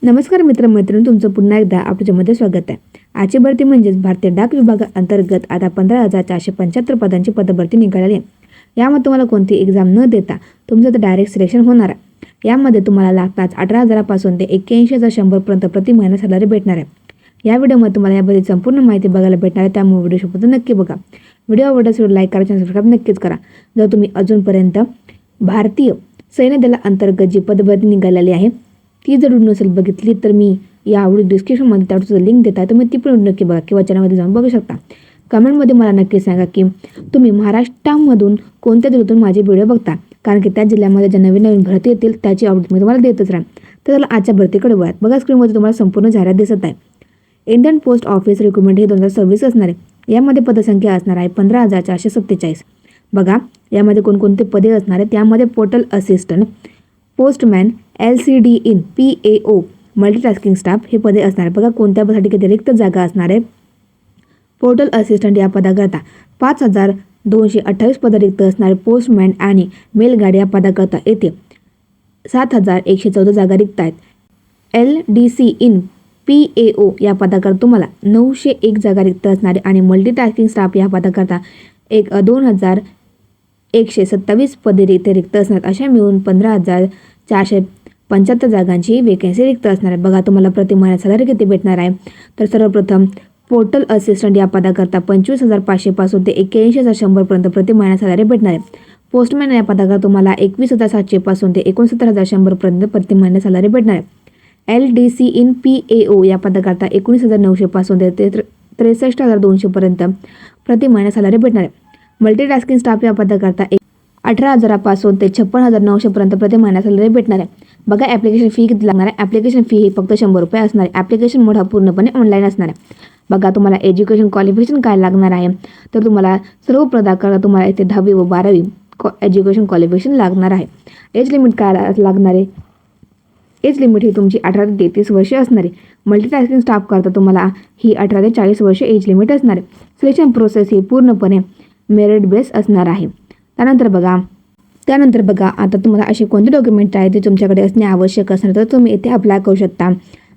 नमस्कार मित्र-मैत्रिणी, तुमचं पुन्हा एकदा आपल्यामध्ये स्वागत आहे. आजची भरती म्हणजेच भारतीय डाक विभागाअंतर्गत आता 15,475 पदांची पदभरती निघालेली आहे. यामध्ये तुम्हाला कोणती एक्झाम न देता तुमचं तर डायरेक्ट सिलेक्शन होणार आहे. यामध्ये तुम्हाला लागताच 18,000 पासून ते 81,100 पर्यंत प्रति महिना सॅलरी भेटणार आहे. या व्हिडिओमध्ये तुम्हाला याबद्दल संपूर्ण माहिती बघायला भेटणार आहे, त्यामुळे व्हिडिओ शेवटपर्यंत नक्की बघा. व्हिडिओ आवडल्यास लाईक करा, चॅनल सबस्क्राईब नक्कीच करा. जर तुम्ही अजूनपर्यंत भारतीय सैन्य दलाअंतर्गत जी पदभरती निघालेली आहे ती जर नसेल बघितली तर मी या व्हिडिओ डिस्क्रिप्शनमध्ये त्याचं लिंक देत आहे, तुम्ही ती पण नक्की बघा किंवा चॅनलमध्ये जाऊन बघू शकता. कमेंटमध्ये मला नक्की सांगा की तुम्ही महाराष्ट्रामधून कोणत्या जिल्ह्यातून माझे व्हिडिओ बघता, कारण की त्या जिल्ह्यामध्ये ज्या नवीन नवीन भरती येतील त्याची अपडेट मी तुम्हाला देतच राहील. तर चला आजच्या भरतीकडे वळूयात. बघा, स्क्रीनमध्ये तुम्हाला संपूर्ण जाहिरात दिसत आहे. इंडियन पोस्ट ऑफिस रिक्रुटमेंट हे 2026 असणार आहे. यामध्ये पदसंख्या असणार आहे 15,447. बघा, यामध्ये कोणकोणते पदे असणार आहेत. त्यामध्ये portal assistant, postman, LCD in PAO, multitasking staff हे पदे असणार. बघा, कोणत्या पदासाठी किती रिक्त जागा असणार आहे. पोर्टल असिस्टंट या पदाकरता 5,228 पद रिक्त असणारे. पोस्टमॅन आणि मेलगाडी या पदाकरता येथे 7,114 जागा रिक्त आहेत. LDC इन PAO या पदाकरता तुम्हाला 901 जागा रिक्त असणारे आणि मल्टीटास्किंग स्टाफ या पदाकरता 2,127 पदे रिक्त असणार. अशा मिळून 15,475 जागांची वेकेन्सी रिक्त असणार आहे. बघा, तुम्हाला प्रति महिन्यात सॅलरी किती भेटणार आहे. तर सर्वप्रथम पोर्टल असिस्टंट या पदाकरता 25,500 पासून ते 81,100 पर्यंत प्रति महिन्यात सॅलरी भेटणार आहे. पोस्टमॅन या पदाकरता तुम्हाला 21,700 पासून ते 69,100 पर्यंत प्रति महिन्यात सॅलरी भेटणार आहे. LDC इन PAO या पदाकरता 19,900 पासून ते 63,200 पर्यंत प्रति महिन्यात सॅलरी भेटणार आहे. मल्टीटास्किंग स्टाफ या पदाकरता 18,000 पासून ते 56,900 पर्यंत प्रति महिन्यात सॅलरी भेटणार आहे. बघा, ॲप्लिकेशन फी किती लागणार आहे. ॲप्लिकेशन फी ही फक्त 100 रुपये असणार आहे. ॲप्लिकेशन मोड हा पूर्णपणे ऑनलाईन असणार आहे. बघा, तुम्हाला एज्युकेशन क्वालिफिकेशन काय लागणार आहे. तर तुम्हाला सर्व पदाकरता तुम्हाला इथे 10वी व 12वी एज्युकेशन क्वालिफिकेशन लागणार आहे. एज लिमिट काय लागणार आहे. एज लिमिट ही तुमची 18 ते 33 वर्षे असणार आहे. मल्टीटास्किंग स्टाफ करता तुम्हाला ही 18 ते 40 वर्षे एज लिमिट असणार आहे. सिलेक्शन प्रोसेस ही पूर्णपणे मेरिट बेस असणार आहे. त्यानंतर बघा आता तुम्हाला असे कोणते डॉक्युमेंट आहेत ते तुमच्याकडे असणे आवश्यक असणार, तर तुम्ही इथे अप्लाय करू शकता.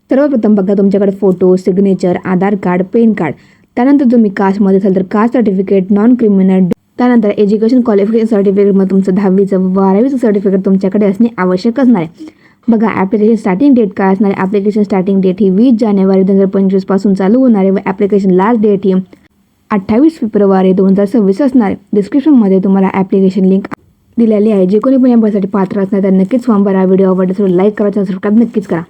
सर्वप्रथम बघा, तुमच्याकडे फोटो, सिग्नेचर, आधार कार्ड, पॅन कार्ड. त्यानंतर तुम्ही कास्टमध्ये असाल तर कास्ट सर्टिफिकेट, नॉन क्रिमिनल. त्यानंतर एज्युकेशन क्वालिफिकेशन सर्टिफिकेटमध्ये तुमचं 10वीचं व 12वीचं सर्टिफिकेट तुमच्याकडे असणे आवश्यक असणार आहे. बघा, ॲप्लिकेशन स्टार्टिंग डेट काय असणार आहे. ॲप्लिकेशन स्टार्टिंग डेट ही 20 जानेवारी 2025 पासून चालू होणार आहे व ॲप्लिकेशन लास्ट डेट ही 28 फेब्रुवारी 2026 असणार आहे. डिस्क्रिप्शनमध्ये तुम्हाला ॲप्लिकेशन लिंक दिलेली आहे. जे कोणी पण या बससाठी पात्र असणार तर नक्कीच फॉर्म भरा. व्हिडिओ आवडला तर लाईक करा, सबस्क्राईब नक्कीच करा.